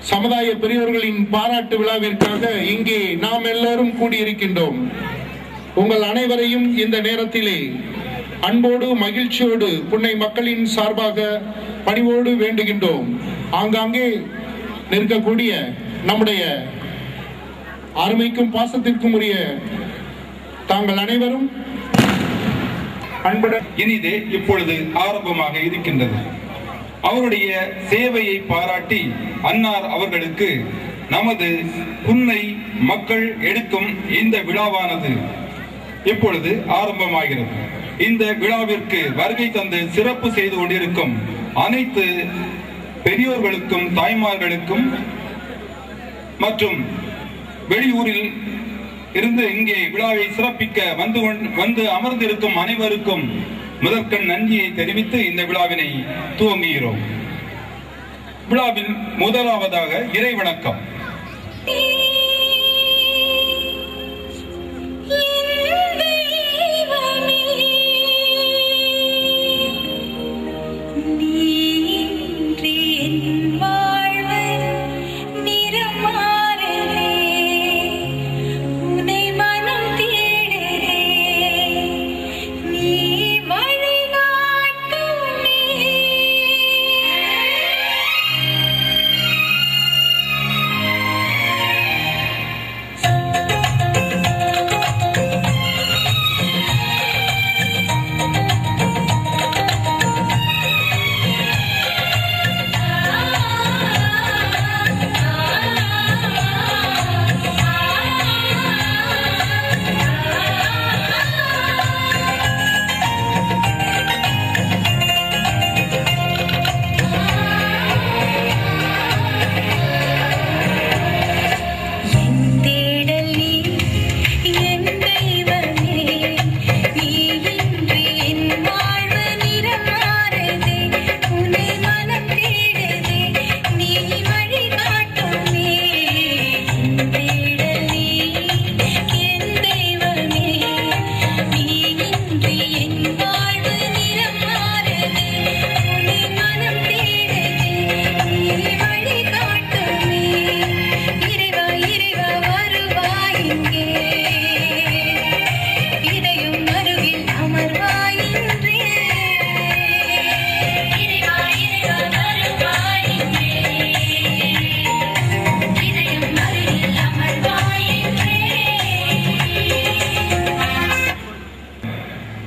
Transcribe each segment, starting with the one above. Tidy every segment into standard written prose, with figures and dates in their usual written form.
சமுதாய பெரியோர்களின் பாராட்டு விழாவிற்காக இங்கே நாம் எல்லோரும் கூடியிருக்கின்றோம். உங்கள் அனைவரையும் இந்த நேரத்திலே அன்போடு மகிழ்ச்சியோடு புன்னை மக்களின் சார்பாக பணிவோடு வேண்டுகின்றோம். ஆங்காங்கே நிற்கக்கூடிய நம்முடைய அருமைக்கும் பாசத்திற்கும் உரிய தாங்கள் அனைவரும் அன்புடன் இனிதே இப்பொழுது ஆரம்பமாக இருக்கின்றது. அவருடைய சேவையை பாராட்டி அன்னார் அவர்களுக்கு நமது புன்னை மக்கள் எடுக்கும் இந்த விழாவானது இப்பொழுது ஆரம்பமாகிறது. இந்த விழாவிற்கு வருகை தந்து சிறப்பு செய்து கொண்டிருக்கும் அனைத்து பெரியோர்களுக்கும் தாய்மார்களுக்கும் மற்றும் வெளியூரில் இருந்து இங்கே விழாவை சிறப்பிக்க வந்து அமர்ந்திருக்கும் அனைவருக்கும் முதற்கண் நன்றியை தெரிவித்து இந்த விழாவினை துவங்குகிறோம். விழாவில் முதலாவதாக இறை வணக்கம்.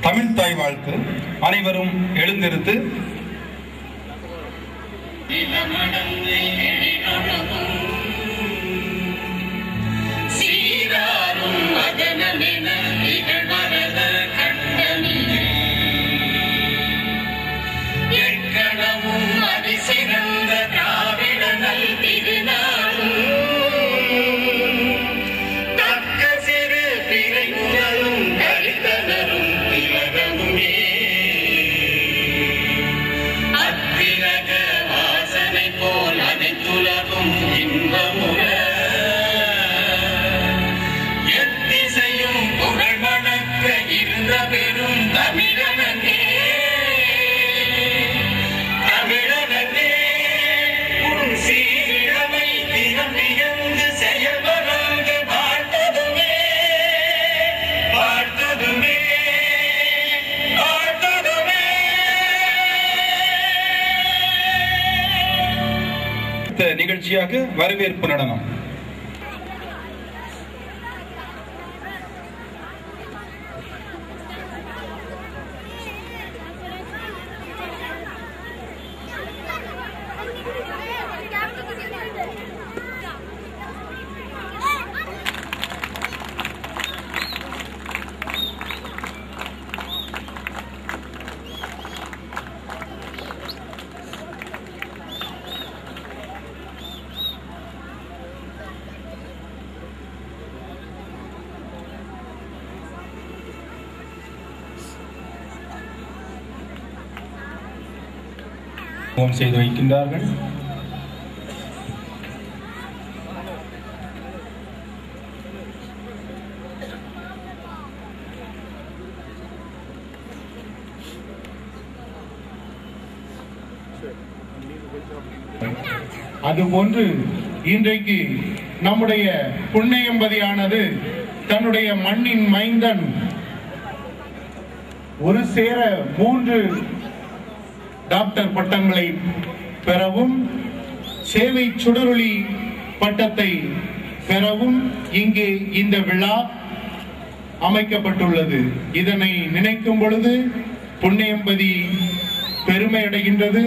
தமிழ் தாய் வாழ்த்து. அனைவரும் எழுந்திருந்து நிகழ்ச்சியாக வரவேற்பு நடனம். செய்து வைக்கின்றார்கள். Sure. அதுபோன்று இன்றைக்கு நம்முடைய புண்ணியம்பதியானது தன்னுடைய மண்ணின் மைந்தன் ஒரு சேர 3 டாக்டர் பட்டங்களை பெறவும் சேவை சுடரொளி பட்டத்தை பெறவும் இங்கே இந்த விழா அமைக்கப்பட்டுள்ளது. இதனை நினைக்கும் பொழுது புண்ணியம்பதி பெருமை அடைகின்றது,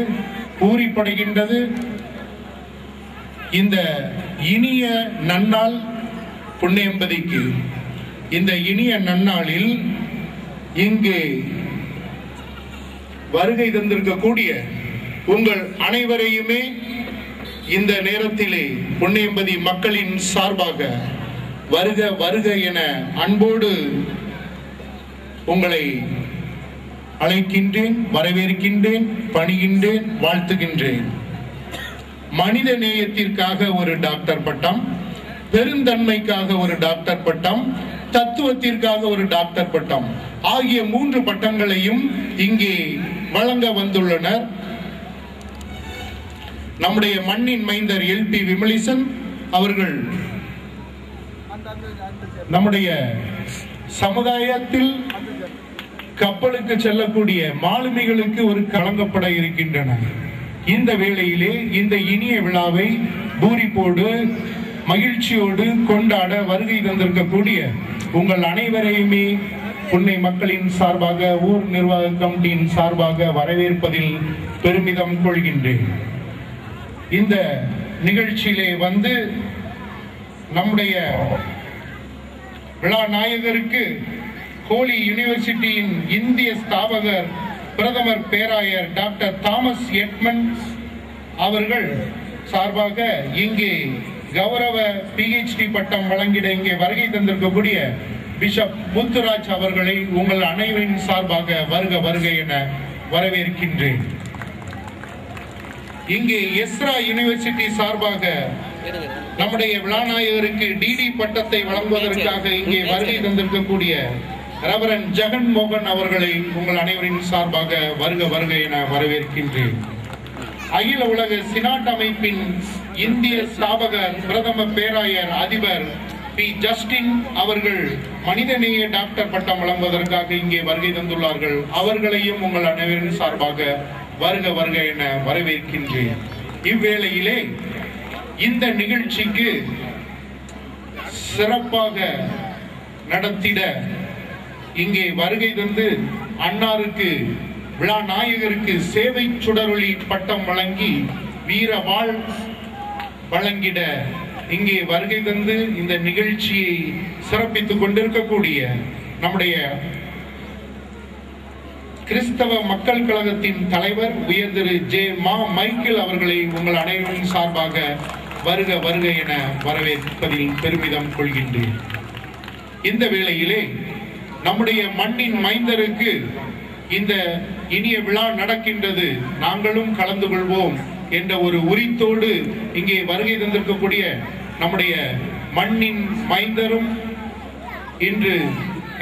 பூரிப்படைகின்றது. இந்த இனிய நன்னாள் புண்ணியம்பதிக்கு இந்த இனிய நன்னாளில் இங்கு வருகை தந்திருக்கக்கூடிய உங்கள் அனைவரையுமே இந்த நேரத்திலே புண்ணியம்பதி மக்களின் சார்பாக வருக வருக என அன்போடு உங்களை அழைக்கின்றேன், வரவேற்கின்றேன், பணிகின்றேன், வாழ்த்துகின்றேன். மனித நேயத்திற்காக ஒரு டாக்டர் பட்டம், பெருந்தன்மைக்காக ஒரு டாக்டர் பட்டம், தத்துவத்திற்காக ஒரு டாக்டர் பட்டம் ஆகிய 3 பட்டங்களையும் இங்கே வழங்க வந்துள்ளனர். நம்முடைய மண்ணின் மைந்தர் எல்பி விமலிசன் அவர்கள் நம்முடைய சமுதாயத்தில் கப்பலுக்கு செல்லக்கூடிய மாலுமிகளுக்கு ஒரு வழங்கப்பட இருக்கின்றன. இந்த வேளையிலே இந்த இனிய விழாவை பூரிப்போடு மகிழ்ச்சியோடு கொண்டாட வருகை தந்திருக்கக்கூடிய உங்கள் அனைவரையுமே புன்னை மக்களின் சார்பாக, ஊர் நிர்வாக கமிட்டியின் சார்பாக வரவேற்பதில் பெருமிதம் கொள்கின்றேன். இந்த நிகழ்ச்சியிலே வந்து நம்முடைய விழா நாயகருக்கு ஹோலி யூனிவர்சிட்டியின் இந்திய ஸ்தாபகர் பிரதமர் பேராயர் டாக்டர் தாமஸ் எட்மண்ட்ஸ் அவர்கள் சார்பாக இங்கே கௌரவ PhD பட்டம் வழங்கிட இங்கே வருகை தந்திருக்கக்கூடிய பிஷப் முத்துராஜ் அவர்களை உங்கள் அனைவரின் சார்பாக வருக வருக என வரவேற்கின்றேன். இங்கே எஸ்ரா யூனிவர்சிட்டி சார்பாக நம்முடைய விழாநாயகருக்கு DD பட்டத்தை வழங்குவதற்காக இங்கே வருகை தந்திருக்கக்கூடிய ரெவரண்ட் ஜெகன் மோகன் அவர்களை உங்கள் அனைவரின் சார்பாக வருக வருக என வரவேற்கின்றேன். அகில உலக சினாட் அமைப்பின் இந்திய ஸ்தாபகர் பிரதம பேராயர் அதிபர் பி ஜஸ்டின் அவர்கள் மனிதநேய டாக்டர் பட்டம் வழங்குவதற்காக இங்கே வருகை தந்துள்ளார்கள். அவர்களையும் உங்கள் அனைவரின் சார்பாக வருக வருக என வரவேற்கின்றேன். இவ்வேளையிலே இந்த நிகழ்ச்சிக்கு சிறப்பாக நடத்திட இங்கே வருகை தந்து அன்னாருக்கு விழா நாயகருக்கு சேவை சுடரொளி பட்டம் வழங்கி வீர வாழ் வழங்கிட இங்கே வருகை தந்து இந்த நிகழ்ச்சியை சிறப்பித்துக் கொண்டிருக்கக்கூடிய நம்முடைய கிறிஸ்தவ மக்கள் கழகத்தின் தலைவர் உயர் திரு ஜே மா மைக்கேல் அவர்களை உங்கள் அனைவரின் சார்பாக வருக வருக என வரவேற்பதில் பெருமிதம் கொள்கின்றேன். இந்த வேளையிலே நம்முடைய மண்ணின் மைந்தருக்கு இந்த இனிய விழா நடக்கின்றது, நாங்களும் கலந்து கொள்வோம் என்ற ஒரு உரித்தோடு இங்கே வருகை தந்திருக்கக்கூடிய நம்முடைய மண்ணின் மைந்தரும் இன்று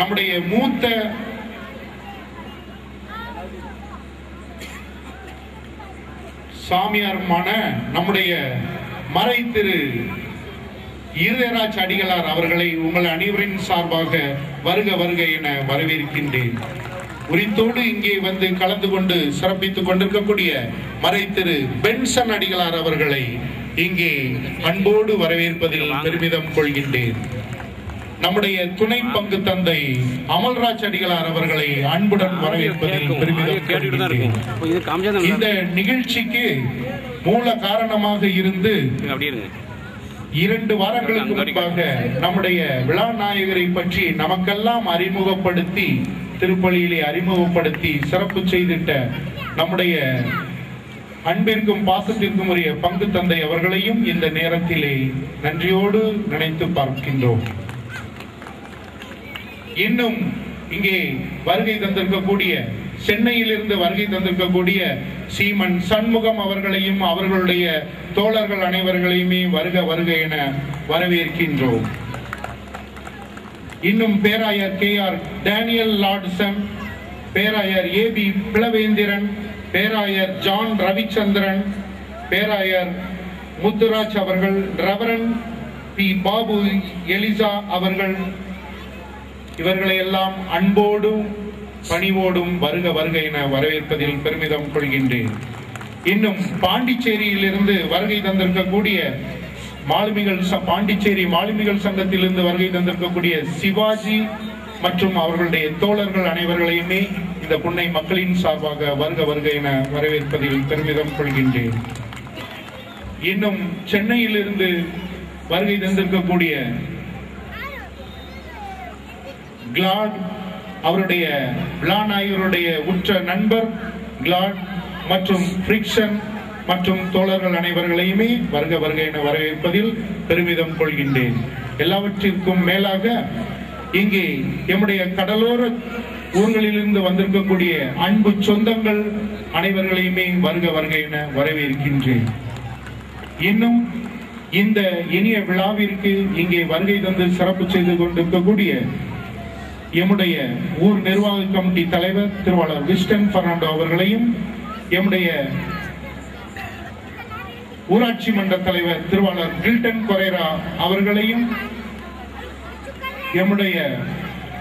நம்முடைய மூத்த சாமியாருமான நம்முடைய மறை திரு இருதயராஜ் அடிகளார் அவர்களை உங்கள் அனைவரின் சார்பாக வருக வருக என வரவேற்கின்றேன். உரித்தோடு இங்கே வந்து கலந்து கொண்டு சிறப்பித்துக் கொண்டிருக்கக்கூடிய மறை திரு பென்சன் அடிகளார் அவர்களை இங்கே அன்போடு வரவேற்பதில் பெருமிதம் கொள்கின்றேன். நம்முடைய துணை பங்கு தந்தை அமல்ராஜ் அடிகளார் அவர்களை அன்புடன் வரவேற்பதில் பெருமிதம் கொள்கின்றேன். இந்த நிகழ்ச்சிக்கு மூல காரணமாக இருந்து 2 வாரங்களுக்கு முன்பாக நம்முடைய விழா நாயகரை பற்றி நமக்கெல்லாம் அறிமுகப்படுத்தி திருப்பலியிலே அறிமுகப்படுத்தி சிறப்பு செய்திட்ட நம்முடைய அன்பிற்கும் பாசத்திற்கும் உரிய பங்கு தந்தை அவர்களையும் இந்த நேரத்திலே நன்றியோடு நினைத்து பார்க்கின்றோம். இன்னும் இங்கே வருகை தந்திருக்கக்கூடிய சென்னையிலிருந்து வருகை தந்திருக்கக்கூடிய சீமன் சண்முகம் அவர்களையும் அவர்களுடைய தோழர்கள் அனைவர்களையுமே வருக வருக என வரவேற்கின்றோம். இன்னும் பேராயர் KR டேனியல் லார்ட்சன், பேராயர் AB பிளவேந்திரன், பேராயர் ஜான் ரவிச்சந்திரன், பேராயர் முத்துராஜ் அவர்கள், ரெவரண்ட் பி பாபு எலிசா அவர்கள், இவர்களை எல்லாம் அன்போடும் பணிவோடும் வருக வருக என வரவேற்பதில் பெருமிதம் கொள்கின்றேன். இன்னும் பாண்டிச்சேரியிலிருந்து வருகை தந்திருக்கக்கூடிய பாண்டிச்சேரி மாலுமிகள் சங்கத்திலிருந்து வருகை தந்திருக்கக்கூடிய சிவாஜி மற்றும் அவர்களுடைய தோழர்கள் அனைவர்களையுமே இந்த புன்னை மக்களின் சார்பாக வருக வருக என வரவேற்பதில் பெருமிதம் கொள்கின்றேன். இன்னும் சென்னையிலிருந்து வருகை தந்திருக்கக்கூடிய கிளாட் அவருடைய விழாநாயகருடைய உற்ற நண்பர் கிளாட் மற்றும் ஃபிரிக்ஷன் மற்றும் தோழர்கள் அனைவர்களையுமே வருக வருக என வரவேற்பதில் பெருமிதம் கொள்கின்றேன். எல்லாவற்றிற்கும் மேலாக இங்கே எம்முடைய கடலோர ஊர்களிலிருந்து வந்திருக்கக்கூடிய அன்பு சொந்தங்கள் அனைவர்களையுமே வருக வருக என வரவேற்கின்றேன். இன்னும் இந்த இனிய விழாவிற்கு இங்கே வருகை தந்து சிறப்பு செய்து கொண்டிருக்கக்கூடிய எம்முடைய ஊர் நிர்வாக கமிட்டி தலைவர் திருவாளர் விஸ்டன் பெர்னாண்டோ அவர்களையும், எம்முடைய ஊராட்சி மன்ற தலைவர் திருவாளர் கில்டன் கொரேரா அவர்களையும், எம்முடைய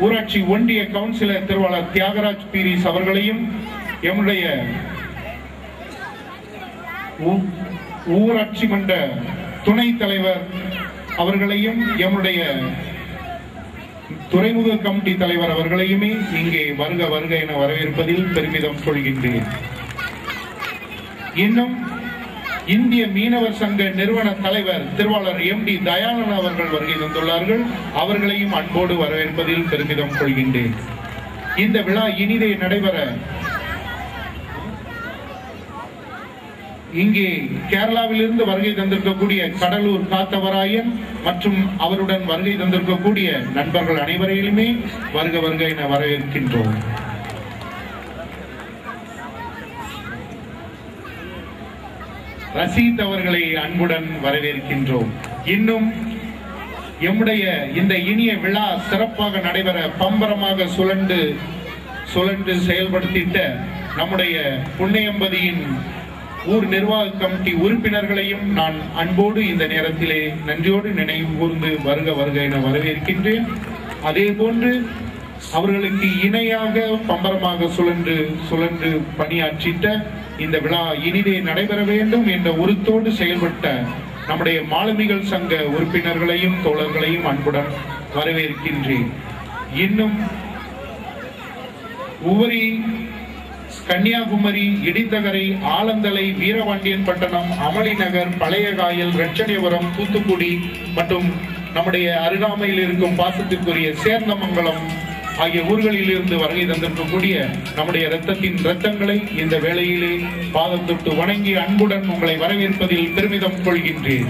ஊராட்சி ஒன்றிய கவுன்சிலர் திருவாளர் தியாகராஜ் பீரிஸ் அவர்களையும், எம்முடைய ஊராட்சி மன்ற துணை தலைவர் அவர்களையும், எம்முடைய துறைமுக கமிட்டி தலைவர் அவர்களையுமே இங்கே வருக வருக என வரவேற்பதில் பெருமிதம் கொள்கின்றேன். இன்னும் இந்திய மீனவர் சங்க நிறுவன தலைவர் திருவாளர் எம்.டி. தயானந்த் அவர்கள் வருகை தந்துள்ளார்கள். அவர்களையும் அன்போடு வரவேற்பதில் பெருமிதம் கொள்கின்றேன். இந்த விழா இனிதே நடைபெற இங்கே கேரளாவிலிருந்து வருகை தந்திருக்கக்கூடிய கடலூர் காத்தவராயன் மற்றும் அவருடன் வருகை தந்திருக்கக்கூடிய நண்பர்கள் அனைவரையுமே வருக வருக என வரவேற்கின்றோம். ரசீத் அவர்களை அன்புடன் வரவேற்கின்றோம். இன்னும் எம்முடைய இந்த இனிய விழா சிறப்பாக நடைபெற பம்பரமாக சுழன்று செயல்படுத்திட்ட நம்முடைய புன்னையம்பதியின் ஊர் நிர்வாக கமிட்டி உறுப்பினர்களையும் நான் அன்போடு இந்த நேரத்திலே நன்றியோடு நினைவு கூர்ந்து வருக வருக என வரவேற்கின்றேன். அதே போன்று அவர்களுக்கு இணையாக பம்பரமாக சுழன்று பணியாற்றிட்ட இந்த விழா இனிதே நடைபெற வேண்டும் என்ற உறுத்தோடு செயல்பட்ட நம்முடைய மாலுமிகள் சங்க உறுப்பினர்களையும் தோழர்களையும் அன்புடன் வரவேற்கின்றேன். இன்னும் உவரி, கன்னியாகுமரி, இடித்தகரை, ஆலந்தலை, வீரபாண்டியன் பட்டணம், அமளிநகர், பழைய காயல், ரட்சணியபுரம், தூத்துக்குடி மற்றும் நம்முடைய அருகாமையில் இருக்கும் பாசத்திற்குரிய சேர்ந்தமங்கலம் ஆகிய ஊர்களில் இருந்து வருகை தந்திருக்கக்கூடிய நம்முடைய ரத்தங்களை இந்த வேளையிலே பாதம் தொட்டு வணங்கி அன்புடன் உங்களை வரவேற்பதில் பெருமிதம் கொள்கின்றேன்.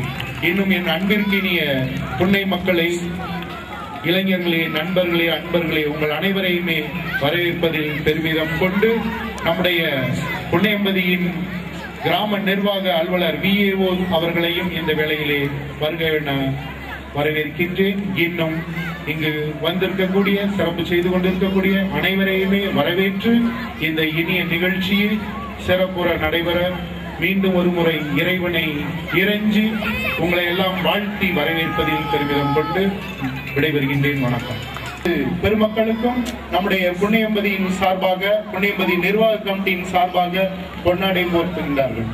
இன்னும் என் அன்பிற்கினிய புன்னை மக்களை, இளைஞர்களே, நண்பர்களே, அன்பர்களே, உங்கள் அனைவரையுமே வரவேற்பதில் பெருமிதம் கொண்டு நம்முடைய புன்னையம்பதியின் கிராம நிர்வாக அலுவலர் VAO அவர்களையும் இந்த வேளையிலே வருக என வரவேற்கின்றேன். இன்னும் இங்கு வந்திருக்கக்கூடிய சிறப்பு செய்து கொண்டிருக்கக்கூடிய அனைவரையுமே வரவேற்று இந்த இனிய நிகழ்ச்சியை சிறப்புற நடைபெற மீண்டும் ஒரு முறை இறைவனை இறைஞ்சி உங்களை எல்லாம் வாழ்த்தி வரவேற்பதில் பெருமிதம் கொண்டு விடைபெறுகின்றேன். வணக்கம். பெருமக்களுக்கும் நம்முடைய புன்னையம்பதியின் சார்பாக, புன்னையம்பதி நிர்வாக கமிட்டியின் சார்பாக பொன்னாடை போர்த்துகின்றார்கள்.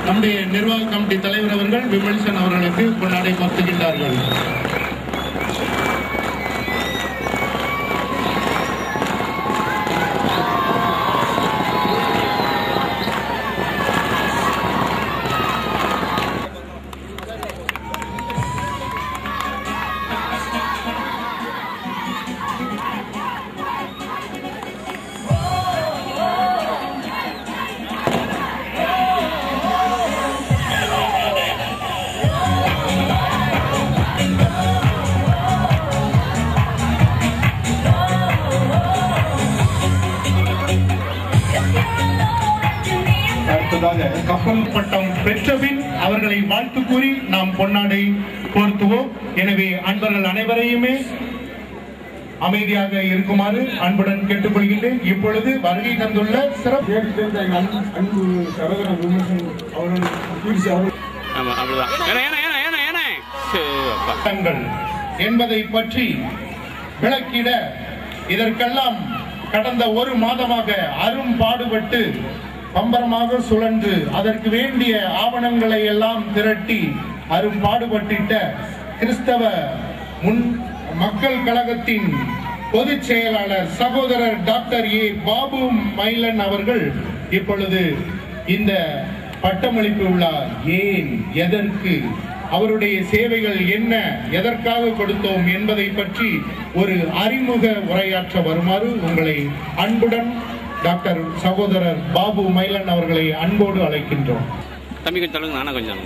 நம்முடைய நிர்வாக கமிட்டி தலைவர் அவர்கள் விமல்சன் அவர்களுக்கு பொன்னாடை போர்த்துகின்றார்கள். கப்பல் பட்டம் பெற்றபின் அவர்களை வாழ்த்து கூறி நாம் பொன்னாடை போர்த்துவோம். எனவே அன்பர்கள் அனைவரையுமே அமைதியாக இருக்குமாறு அன்புடன் கேட்டுக்கொள்கின்றேன். இப்பொழுது வருகை தந்துள்ள சிறப்பு அன்பு சகோதரர் விமர்சன் அவர்கள் என்பதை பற்றி விளக்கிட இதற்கெல்லாம் கடந்த ஒரு மாதமாக அரும்பாடுபட்டு பம்பரமாக சுழன்று அதற்கு வேண்டிய ஆவணங்களை எல்லாம் திரட்டி அரும்பாடுபட்டிட்ட கிறிஸ்தவ மக்கள் கழகத்தின் பொதுச் செயலாளர் சகோதரர் டாக்டர் ஏ பாபு மைலன் அவர்கள் இப்பொழுது இந்த பட்டமளிப்பு விழா ஏன், எதற்கு, அவருடைய சேவைகள் என்ன, எதற்காக கொடுத்தோம் என்பதை பற்றி ஒரு அறிமுக உரையாற்ற வருமாறு உங்களை அன்புடன் டாக்டர் சகோதரர் பாபு மைலன் அவர்களை அன்போடு அழைக்கின்றோம். தம்பி கொஞ்சம் சொல்லுங்க, நானா கொஞ்சம்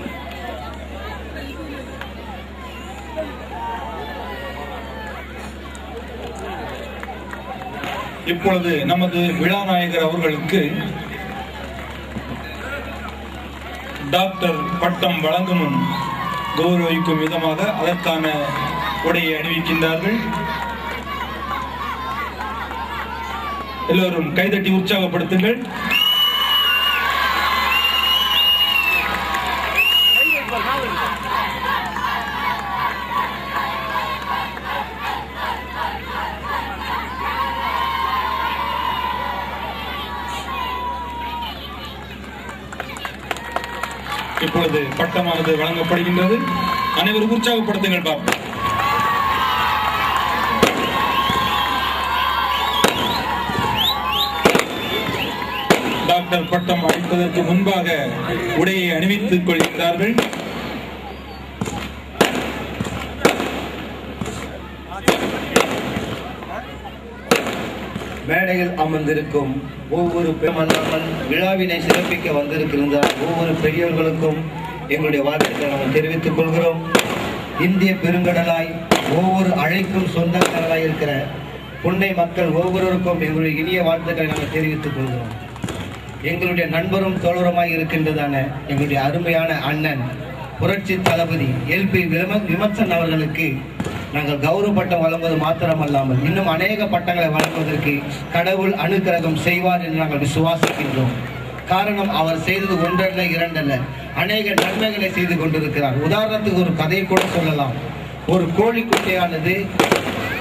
இப்பொழுது நமது விழாநாயகர் அவர்களுக்கு டாக்டர் பட்டம் வழங்கும் முன் கௌரவிக்கும் விதமாக அதற்கான உடையை அணிவிக்கின்றார்கள். எல்லோரும் கைதட்டி உற்சாகப்படுத்துங்கள். இப்பொழுது பட்டமானது வழங்கப்படுகின்றது. அனைவரும் உற்சாகப்படுத்துங்கள் பாப்பா. டாக்டர் பட்டம் அளிப்பதற்கு முன்பாக உடையை அணிவித்துக் கொள்கிறார்கள். மேடையில் அமர்ந்திருக்கும் ஒவ்வொரு பெருமல்லாமல் விழாவினை சிறப்பிக்க வந்திருக்கின்ற ஒவ்வொரு பெரியவர்களுக்கும் எங்களுடைய வாழ்த்துக்களை நாங்கள் தெரிவித்துக் கொள்கிறோம். இந்திய பெருங்கடலாய் ஒவ்வொரு அழைக்கும் சொந்தக்காரராய் இருக்கிற புன்னை மக்கள் ஒவ்வொருவருக்கும் எங்களுடைய இனிய வாழ்த்துக்களை நாங்கள் தெரிவித்துக் கொள்கிறோம். எங்களுடைய நண்பரும் தோழருமாய் இருக்கின்றதான எங்களுடைய அருமையான அண்ணன் புரட்சி தளபதி எல்பி விமர்சன் அவர்களுக்கு நாங்கள் கௌரவ பட்டம் வழங்குவது மாத்திரமல்லாமல் இன்னும் அநேக பட்டங்களை வழங்குவதற்கு கடவுள் அனுக்கிரகம் செய்வார் என்று நாங்கள் விசுவாசிக்கின்றோம். காரணம், அவர் செய்தது ஒன்றல்ல இரண்டல்ல, அநேக நன்மைகளை செய்து கொண்டிருக்கிறார். உதாரணத்துக்கு ஒரு கதையை கூட சொல்லலாம். ஒரு கோழி குட்டையானது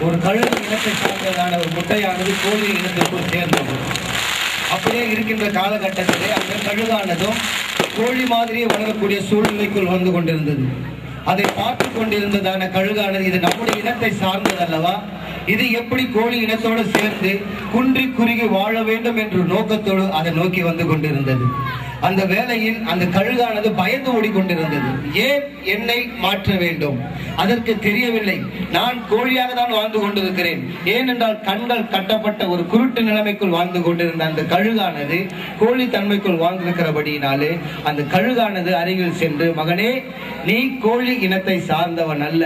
ஒரு கழுகு இனத்தை சார்ந்ததான ஒரு முட்டையானது கோழி இனத்திற்குள் சேர்ந்தது. அப்படியே இருக்கின்ற காலகட்டத்திலே அந்த கழுகானதும் கோழி மாதிரியே வளரக்கூடிய சூழ்நிலைக்குள் வந்து கொண்டிருந்தது. அதை பார்த்து கொண்டிருந்ததான கழுகானது, இது நம்முடைய இனத்தை சார்ந்தது அல்லவா, இது எப்படி கோழி இனத்தோடு சேர்ந்து குன்றி குறுகி வாழ வேண்டும் என்ற நோக்கத்தோடு அதை நோக்கி வந்து கொண்டிருந்தது. அந்த வேளையில் அந்த கழுகானது பயந்து ஓடிக்கொண்டிருந்தது. ஏன் என்னை மாற்ற வேண்டும்? அதற்கு தெரியவில்லை, நான் கோழியாக தான் வாழ்ந்து கொண்டிருக்கிறேன். ஏனென்றால் கண்கள் கட்டப்பட்ட ஒரு குருட்டு நிலைமைக்குள் வாழ்ந்து கொண்டிருந்த அந்த கழுகானது கோழி தன்மைக்குள் வாழ்ந்திருக்கிறபடியினாலே அந்த கழுகானது அருகில் சென்று, மகனே, நீ கோழி இனத்தை சார்ந்தவன் அல்ல,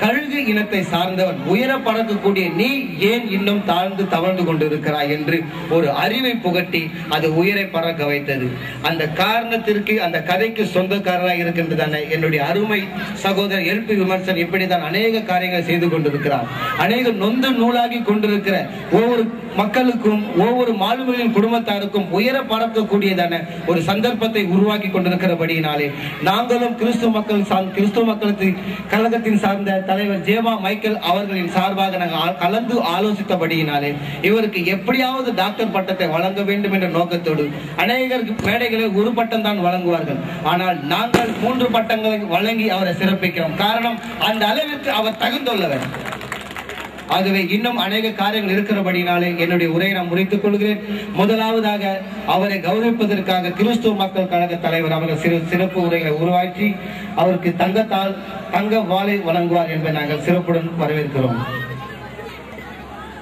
கழுகு இனத்தை சார்ந்தவன், உயர பறக்கக்கூடிய நீ ஏன் இன்னும் தாழ்ந்து தவழ்ந்து கொண்டிருக்கிறாய் என்று ஒரு அறிவை புகட்டி அது உயரை பறக்க வைத்தது. அந்த காரணத்திற்கு அந்த கதைக்கு சொந்தக்காரராக இருக்கின்றதான என்னுடைய அருமை சகோதரர் எல்பி விமர்சன் இப்படித்தான் அநேக காரியங்களை செய்து கொண்டிருக்கிறார். அநேக நொந்து நூலாகி கொண்டிருக்கிற ஒவ்வொரு மக்களுக்கும் ஒவ்வொரு மாலுமிகளின் குடும்பத்தாருக்கும் உயர பறக்கக்கூடியதான ஒரு சந்தர்ப்பத்தை உருவாக்கி கொண்டிருக்கிறபடியினாலே நாங்களும் கிறிஸ்துவ மக்கள் கழகத்தின் சார்ந்த தலைவர் ஜேமா மைக்கேல் அவர்களின் சார்பாக நாங்கள் கலந்து ஆலோசித்தபடியினாலே இவருக்கு எப்படியாவது டாக்டர் பட்டத்தை வழங்க வேண்டும் என்ற நோக்கத்தோடு அநேகர் மேடைகளில் ஒரு பட்டம் தான் வழங்குவார்கள். ஆனால் நாங்கள் 3 பட்டங்களை வழங்கி அவரை சிறப்பிக்கிறோம். காரணம், அந்த அளவிற்கு அவர் தகுந்துள்ளவர். ஆகவே இன்னும் அநேக காரியங்கள் இருக்கிறபடினாலே என்னுடைய உரையை நான் முடித்துக் கொள்கிறேன். முதலாவதாக அவரை கௌரவிப்பதற்காக கிறிஸ்துவ மக்கள் கழக தலைவர் அவர்கள் சிறப்பு உரைகளை உருவாக்கி அவருக்கு தங்க வாளை வழங்குவார் என்பதை நாங்கள் சிறப்புடன் வரவேற்கிறோம்.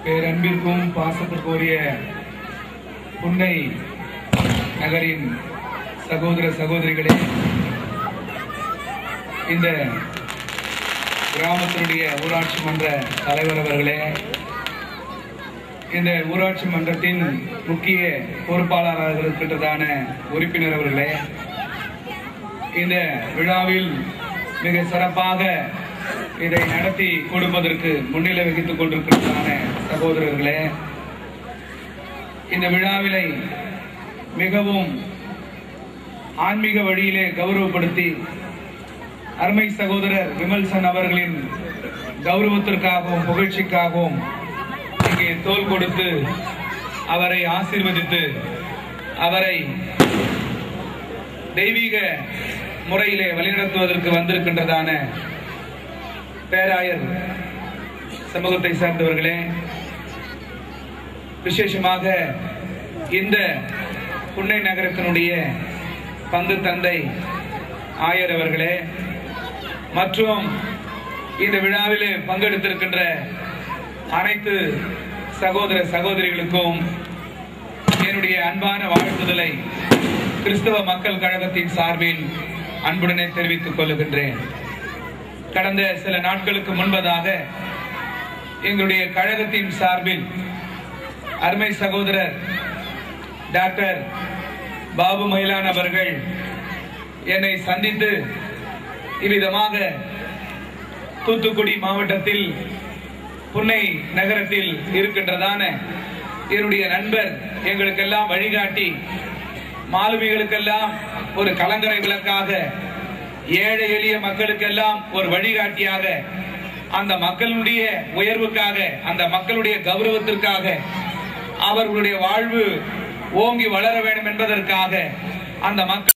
பேரன்பிற்கும் பாசத்திற்குரிய புன்னை நகரின் சகோதர சகோதரிகளே, இந்த கிராமத்தினுடைய ஊராட்சி மன்ற தலைவர் அவர்களே, இந்த ஊராட்சி மன்றத்தின் முக்கிய பொறுப்பாளராக இருக்கின்றதான உறுப்பினர் அவர்களே, இந்த விழாவில் மிக சிறப்பாக இதை நடத்தி கொடுப்பதற்கு முன்னிலை வகித்துக் கொண்டிருக்கிறதான சகோதரர்களே, இந்த விழாவிலை மிகவும் ஆன்மீக வழியிலே கௌரவப்படுத்தி அருமை சகோதரர் விமல்சன் அவர்களின் கௌரவத்திற்காகவும் புகழ்ச்சிக்காகவும் இங்கே தோள் கொடுத்து அவரை ஆசீர்வதித்து அவரை தெய்வீக முறையிலே வழிநடத்துவதற்கு வந்திருக்கின்றதான பேராயர் சமூகத்தை சார்ந்தவர்களே, விசேஷமாக இந்த புன்னை நகரத்தினுடைய பங்கு தந்தை ஆயர் அவர்களே மற்றும் இந்த விழாவிலே பங்கெடுத்திருக்கின்ற அனைத்து சகோதர சகோதரிகளுக்கும் என்னுடைய அன்பான வாழ்த்துதலை கிறிஸ்தவ மக்கள் கழகத்தின் சார்பில் அன்புடனே தெரிவித்துக் கொள்கின்றேன். கடந்த சில நாட்களுக்கு முன்பதாக எங்களுடைய கழகத்தின் சார்பில் அருமை சகோதரர் டாக்டர் பாபு மயிலான் அவர்கள் என்னை சந்தித்து இவ்விதமாக தூத்துக்குடி மாவட்டத்தில் புன்னை நகரத்தில் இருக்கின்றதான என்னுடைய நண்பர் எங்களுக்கெல்லாம் வழிகாட்டி மாலுமிகளுக்கெல்லாம் ஒரு கலங்கரை விளக்காக, ஏழை எளிய மக்களுக்கெல்லாம் ஒரு வழிகாட்டியாக, அந்த மக்களுடைய உயர்வுக்காக, அந்த மக்களுடைய கௌரவத்திற்காக, அவர்களுடைய வாழ்வு ஓங்கி வளர வேண்டும் என்பதற்காக அந்த மக்கள்